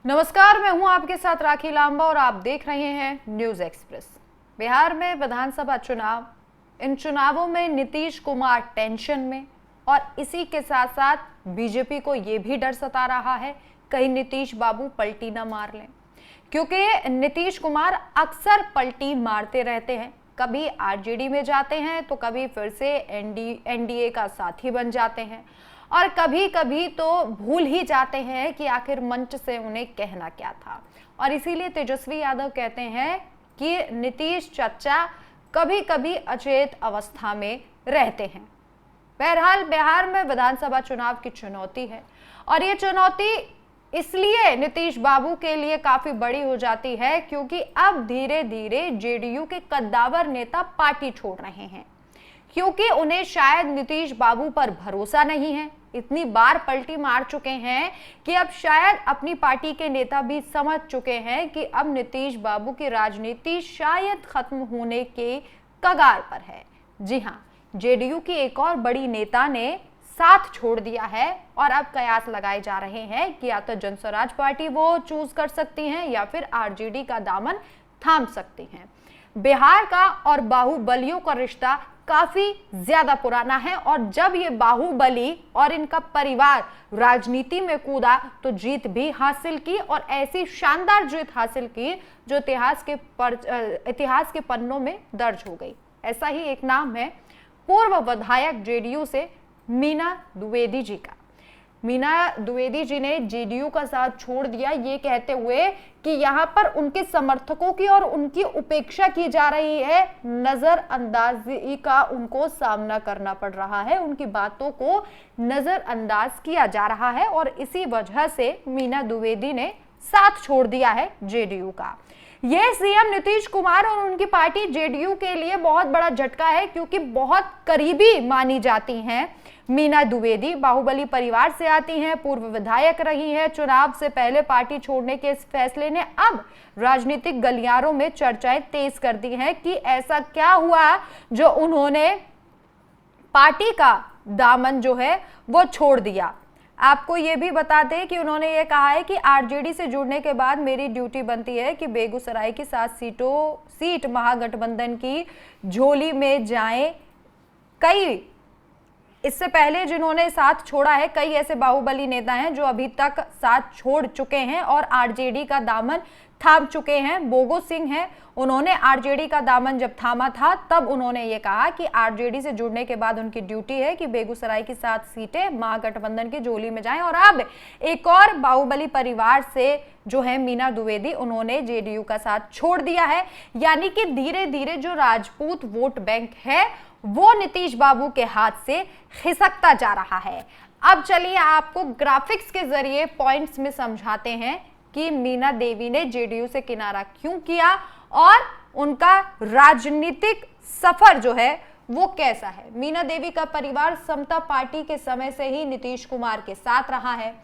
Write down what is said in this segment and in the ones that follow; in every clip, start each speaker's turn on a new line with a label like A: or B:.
A: नमस्कार, मैं हूं आपके साथ राखी लांबा और आप देख रहे हैं न्यूज एक्सप्रेस। बिहार में विधानसभा चुनाव, इन चुनावों में नीतीश कुमार टेंशन में और इसी के साथ साथ बीजेपी को यह भी डर सता रहा है कहीं नीतीश बाबू पलटी ना मार लें, क्योंकि नीतीश कुमार अक्सर पलटी मारते रहते हैं। कभी आरजेडी में जाते हैं तो कभी फिर से एनडीए का साथी बन जाते हैं और कभी कभी तो भूल ही जाते हैं कि आखिर मंच से उन्हें कहना क्या था। और इसीलिए तेजस्वी यादव कहते हैं कि नीतीश चच्चा कभी कभी अचेत अवस्था में रहते हैं। बहरहाल बिहार में विधानसभा चुनाव की चुनौती है और ये चुनौती इसलिए नीतीश बाबू के लिए काफी बड़ी हो जाती है क्योंकि अब धीरे धीरे जेडीयू के कद्दावर नेता पार्टी छोड़ रहे हैं, क्योंकि उन्हें शायद नीतीश बाबू पर भरोसा नहीं है। इतनी बार पलटी मार चुके हैं कि अब शायद अपनी पार्टी के नेता भी समझ चुके हैं कि अब नीतीश बाबू की राजनीति शायद खत्म होने के कगार पर है। जी हां, जेडीयू की एक और बड़ी नेता ने साथ छोड़ दिया है और अब कयास लगाए जा रहे हैं कि या तो जनस्वराज पार्टी वो चूज कर सकती हैं या फिर आरजेडी का दामन थाम सकती हैं। बिहार का और बाहुबलियों का रिश्ता काफी ज्यादा पुराना है और जब ये बाहुबली और इनका परिवार राजनीति में कूदा तो जीत भी हासिल की और ऐसी शानदार जीत हासिल की जो इतिहास के पन्नों में दर्ज हो गई। ऐसा ही एक नाम है पूर्व विधायक जेडीयू से मीना द्विवेदी जी का। मीना द्विवेदी जी ने जेडीयू का साथ छोड़ दिया ये कहते हुए कि यहां पर उनके समर्थकों की और उनकी उपेक्षा की जा रही है, नजरअंदाजी का उनको सामना करना पड़ रहा है, उनकी बातों को नजरअंदाज किया जा रहा है और इसी वजह से मीना द्विवेदी ने साथ छोड़ दिया है जेडीयू का। यह सीएम नीतीश कुमार और उनकी पार्टी जेडीयू के लिए बहुत बड़ा झटका है क्योंकि बहुत करीबी मानी जाती हैं। मीना द्विवेदी बाहुबली परिवार से आती हैं, पूर्व विधायक रही हैं। चुनाव से पहले पार्टी छोड़ने के इस फैसले ने अब राजनीतिक गलियारों में चर्चाएं तेज कर दी हैं कि ऐसा क्या हुआ जो उन्होंने पार्टी का दामन जो है वो छोड़ दिया। आपको ये भी बता दें कि उन्होंने ये कहा है कि आरजेडी से जुड़ने के बाद मेरी ड्यूटी बनती है कि बेगूसराय की 7 सीट महागठबंधन की झोली में जाएं। कई इससे पहले जिन्होंने साथ छोड़ा है, कई ऐसे बाहुबली नेता हैं जो अभी तक साथ छोड़ चुके हैं और आरजेडी का दामन थाम चुके हैं। बोगो सिंह हैं, उन्होंने आरजेडी का दामन जब थामा था तब उन्होंने ये कहा कि आरजेडी से जुड़ने के बाद उनकी ड्यूटी है कि बेगूसराय की 7 सीटें महागठबंधन की झोली में जाएं। और अब एक और बाहुबली परिवार से जो है मीना द्विवेदी, उन्होंने जेडीयू का साथ छोड़ दिया है। यानी कि धीरे धीरे जो राजपूत वोट बैंक है वो नीतीश बाबू के हाथ से खिसकता जा रहा है। अब चलिए आपको ग्राफिक्स के जरिए पॉइंट्स में समझाते हैं कि मीना देवी ने जेडीयू से किनारा क्यों किया और उनका राजनीतिक सफर जो है वो कैसा है। मीना देवी का परिवार समता पार्टी के समय से ही नीतीश कुमार के साथ रहा है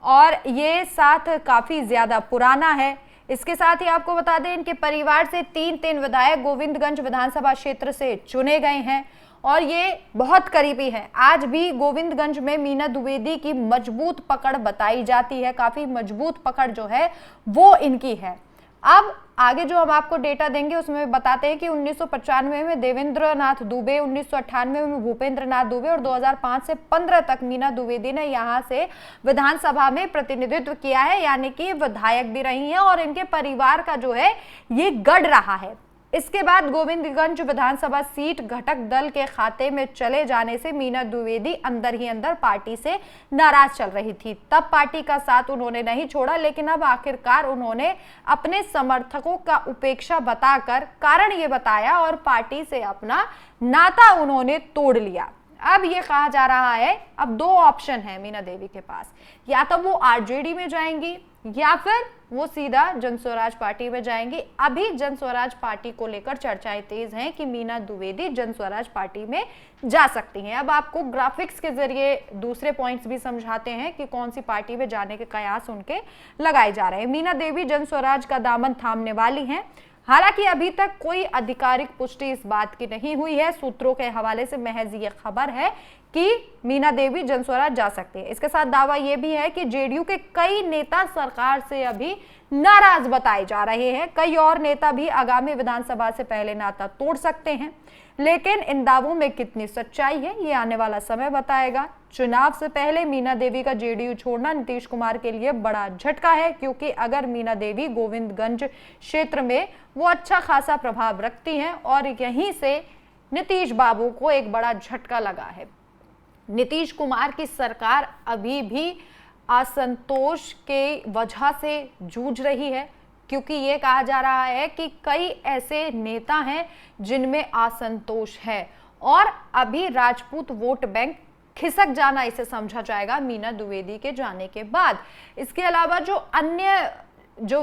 A: और ये साथ काफी ज्यादा पुराना है। इसके साथ ही आपको बता दें इनके परिवार से 3 विधायक गोविंदगंज विधानसभा क्षेत्र से चुने गए हैं और ये बहुत करीबी है। आज भी गोविंदगंज में मीना द्विवेदी की मजबूत पकड़ बताई जाती है, काफी मजबूत पकड़ जो है वो इनकी है। अब आगे जो हम आपको डेटा देंगे उसमें बताते हैं कि 1995 में देवेंद्र नाथ दुबे, 1998 में भूपेंद्र नाथ दुबे और 2005 से 15 तक मीना द्विवेदी ने यहां से विधानसभा में प्रतिनिधित्व किया है, यानी कि विधायक भी रही हैं और इनके परिवार का जो है ये गढ़ रहा है। इसके बाद गोविंदगंज विधानसभा सीट घटक दल के खाते में चले जाने से मीना द्विवेदी अंदर ही अंदर पार्टी से नाराज चल रही थी। तब पार्टी का साथ उन्होंने नहीं छोड़ा, लेकिन अब आखिरकार उन्होंने अपने समर्थकों का उपेक्षा बताकर कारण ये बताया और पार्टी से अपना नाता उन्होंने तोड़ लिया। अब ये कहा जा रहा है अब 2 ऑप्शन है मीना देवी के पास, या तो वो आरजेडी में जाएंगी या फिर वो सीधा जनस्वराज पार्टी में जाएंगी। अभी जनस्वराज पार्टी को लेकर चर्चाएं तेज हैं कि मीना द्विवेदी जनस्वराज पार्टी में जा सकती हैं। अब आपको ग्राफिक्स के जरिए दूसरे पॉइंट्स भी समझाते हैं कि कौन सी पार्टी में जाने के कयास उनके लगाए जा रहे हैं। मीना देवी जनस्वराज का दामन थामने वाली हैं। हालांकि अभी तक कोई आधिकारिक पुष्टि इस बात की नहीं हुई है। सूत्रों के हवाले से महज ये खबर है कि मीना देवी जनस्वराज जा सकती है। इसके साथ दावा यह भी है कि जेडीयू के कई नेता सरकार से अभी नाराज बताए जा रहे हैं। कई और नेता भी आगामी विधानसभा से पहले नाता तोड़ सकते हैं, लेकिन इन दावों में कितनी सच्चाई है ये आने वाला समय बताएगा। चुनाव से पहले मीना देवी का जेडीयू छोड़ना नीतीश कुमार के लिए बड़ा झटका है, क्योंकि अगर मीना देवी गोविंदगंज क्षेत्र में वो अच्छा खासा प्रभाव रखती हैं और यहीं से नीतीश बाबू को एक बड़ा झटका लगा है। नीतीश कुमार की सरकार अभी भी असंतोष के वजह से जूझ रही है, क्योंकि ये कहा जा रहा है कि कई ऐसे नेता हैं जिनमें असंतोष है और अभी राजपूत वोट बैंक खिसक जाना इसे समझा जाएगा मीना द्विवेदी के जाने के बाद। इसके अलावा जो अन्य जो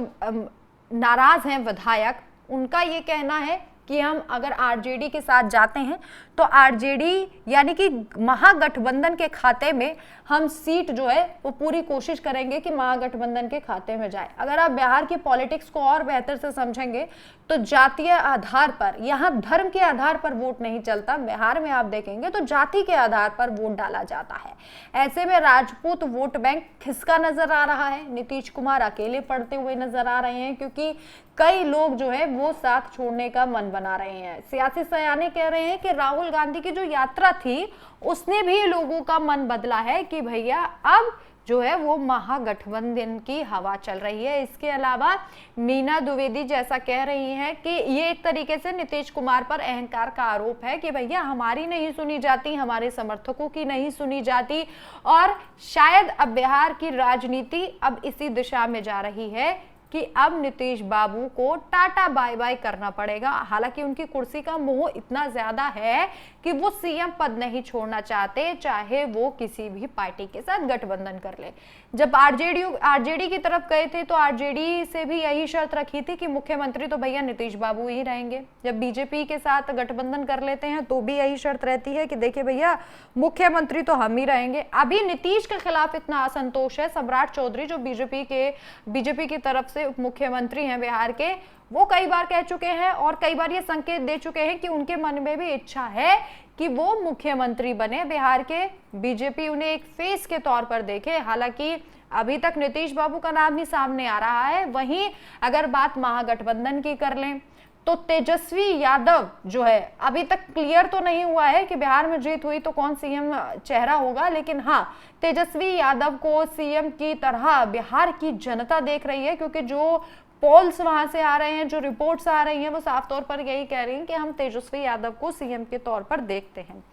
A: नाराज हैं विधायक, उनका ये कहना है कि हम अगर आरजेडी के साथ जाते हैं तो आरजेडी यानी कि महागठबंधन के खाते में हम सीट जो है वो पूरी कोशिश करेंगे कि महागठबंधन के खाते में जाए। अगर आप बिहार की पॉलिटिक्स को और बेहतर से समझेंगे तो जातीय आधार पर, यहाँ धर्म के आधार पर वोट नहीं चलता। बिहार में आप देखेंगे तो जाति के आधार पर वोट डाला जाता है। ऐसे में राजपूत वोट बैंक खिसका नजर आ रहा है। नीतीश कुमार अकेले पड़ते हुए नजर आ रहे हैं, क्योंकि कई लोग जो है वो साथ छोड़ने का मन बना रहे हैं। सियासी सयाने कह रहे हैं कि राहुल गांधी की जो यात्रा थी उसने भी लोगों का मन बदला है कि भैया अब जो है वो महागठबंधन की हवा चल रही है। इसके अलावा मीना द्विवेदी जैसा कह रही हैं कि ये एक तरीके से नीतीश कुमार पर अहंकार का आरोप है कि भैया हमारी नहीं सुनी जाती, हमारे समर्थकों की नहीं सुनी जाती, और शायद अब बिहार की राजनीति अब इसी दिशा में जा रही है कि अब नीतीश बाबू को टाटा बाय बाय करना पड़ेगा। हालांकि उनकी कुर्सी का मोह इतना ज्यादा है कि वो सीएम पद नहीं छोड़ना चाहते, चाहे वो किसी भी पार्टी के साथ गठबंधन कर ले। जब आरजेडी की तरफ गए थे तो आरजेडी से भी यही शर्त रखी थी कि मुख्यमंत्री तो भैया नीतीश बाबू ही रहेंगे। जब बीजेपी के साथ गठबंधन कर लेते हैं तो भी यही शर्त रहती है कि देखिए भैया मुख्यमंत्री तो हम ही रहेंगे। अभी नीतीश के खिलाफ इतना असंतोष है। सम्राट चौधरी जो बीजेपी की तरफ से उप मुख्यमंत्री हैं बिहार के, वो कई बार कह चुके हैं और कई बार ये संकेत दे चुके हैं कि उनके मन में भी इच्छा है कि वो मुख्यमंत्री बने बिहार के। बीजेपी उन्हें एक फेस के तौर पर देखे। हालांकि अभी तक नीतीश बाबू का नाम ही सामने आ रहा है। वहीं अगर बात महागठबंधन की कर लें तो तेजस्वी यादव जो है, अभी तक क्लियर तो नहीं हुआ है कि बिहार में जीत हुई तो कौन सीएम चेहरा होगा, लेकिन हाँ तेजस्वी यादव को सीएम की तरह बिहार की जनता देख रही है, क्योंकि जो पोल्स वहां से आ रहे हैं, जो रिपोर्ट्स आ रही हैं, वो साफ तौर पर यही कह रही हैं कि हम तेजस्वी यादव को सीएम के तौर पर देखते हैं।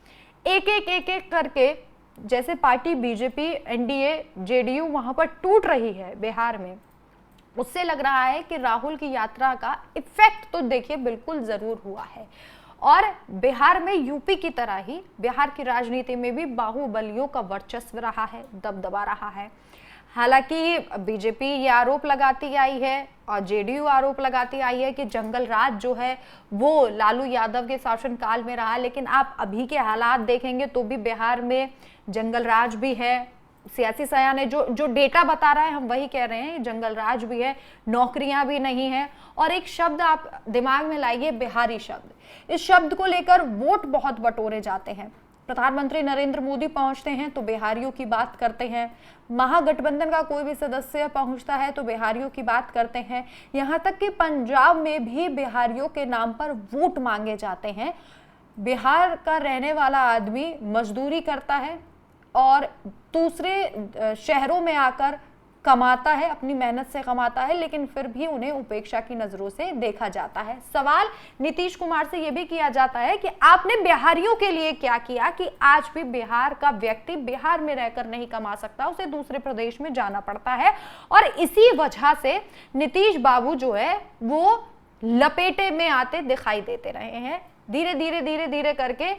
A: एक एक करके जैसे पार्टी बीजेपी, एनडीए, जेडीयू वहां पर टूट रही है बिहार में, उससे लग रहा है कि राहुल की यात्रा का इफेक्ट तो देखिए बिल्कुल जरूर हुआ है। और बिहार में यूपी की तरह ही बिहार की राजनीति में भी बाहुबलियों का वर्चस्व रहा है, दबदबा रहा है। हालांकि बीजेपी ये आरोप लगाती आई है और जेडीयू आरोप लगाती आई है कि जंगल राज जो है वो लालू यादव के शासनकाल में रहा, लेकिन आप अभी के हालात देखेंगे तो भी बिहार में जंगल राज भी है। सियासी सयान ने जो डेटा बता रहा है हम वही कह रहे हैं, जंगल राज भी है, नौकरियां भी नहीं है। और एक शब्द आप दिमाग में लाइए, बिहारी शब्द। इस शब्द को लेकर वोट बहुत बटोरे जाते हैं। प्रधानमंत्री नरेंद्र मोदी पहुंचते हैं तो बिहारियों की बात करते हैं, महागठबंधन का कोई भी सदस्य पहुंचता है तो बिहारियों की बात करते हैं। यहाँ तक कि पंजाब में भी बिहारियों के नाम पर वोट मांगे जाते हैं। बिहार का रहने वाला आदमी मजदूरी करता है और दूसरे शहरों में आकर कमाता है, अपनी मेहनत से कमाता है, लेकिन फिर भी उन्हें उपेक्षा की नजरों से देखा जाता है। सवाल नीतीश कुमार से यह भी किया जाता है कि आपने बिहारियों के लिए क्या किया कि आज भी बिहार का व्यक्ति बिहार में रहकर नहीं कमा सकता, उसे दूसरे प्रदेश में जाना पड़ता है। और इसी वजह से नीतीश बाबू जो है वो लपेटे में आते दिखाई देते रहे हैं। धीरे धीरे करके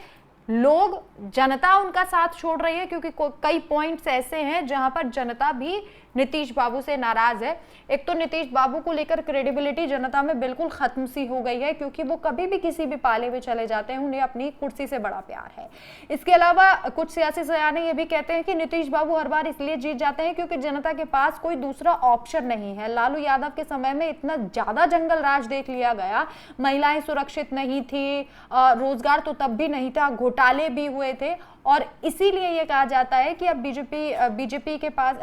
A: लोग, जनता उनका साथ छोड़ रही है, क्योंकि कई पॉइंट्स ऐसे हैं जहां पर जनता भी नीतीश बाबू से नाराज है। एक तो नीतीश बाबू को लेकर क्रेडिबिलिटी जनता में बिल्कुल खत्म सी हो गई है, क्योंकि वो कभी भी किसी भी पाले में चले जाते हैं, उन्हें अपनी कुर्सी से बड़ा प्यार है। इसके अलावा कुछ सियासी सयाने ये भी कहते हैं कि नीतीश बाबू हर बार इसलिए जीत जाते हैं क्योंकि जनता के पास कोई दूसरा ऑप्शन नहीं है। लालू यादव के समय में इतना ज्यादा जंगल राज देख लिया गया, महिलाएं सुरक्षित नहीं थी, रोजगार तो तब भी नहीं था, घोटाले भी हुए थे, और इसीलिए ये कहा जाता है कि अब बीजेपी के पास,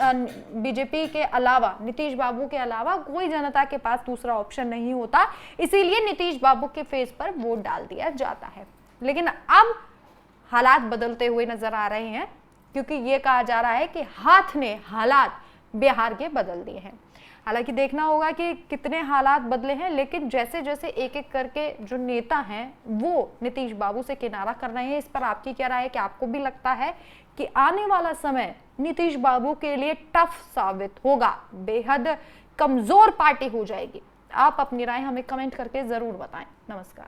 A: बीजेपी के अलावा, नीतीश बाबू के अलावा कोई जनता के पास दूसरा ऑप्शन नहीं होता, इसीलिए नीतीश बाबू के फेस पर वोट डाल दिया जाता है। लेकिन अब हालात बदलते हुए नजर आ रहे हैं, क्योंकि ये कहा जा रहा है कि हाथ ने हालात बिहार के बदल दिए हैं। हालांकि देखना होगा कि कितने हालात बदले हैं, लेकिन जैसे जैसे एक एक करके जो नेता हैं वो नीतीश बाबू से किनारा कर रहे हैं। इस पर आपकी क्या राय है? कि आपको भी लगता है कि आने वाला समय नीतीश बाबू के लिए टफ साबित होगा, बेहद कमजोर पार्टी हो जाएगी? आप अपनी राय हमें कमेंट करके जरूर बताएं। नमस्कार।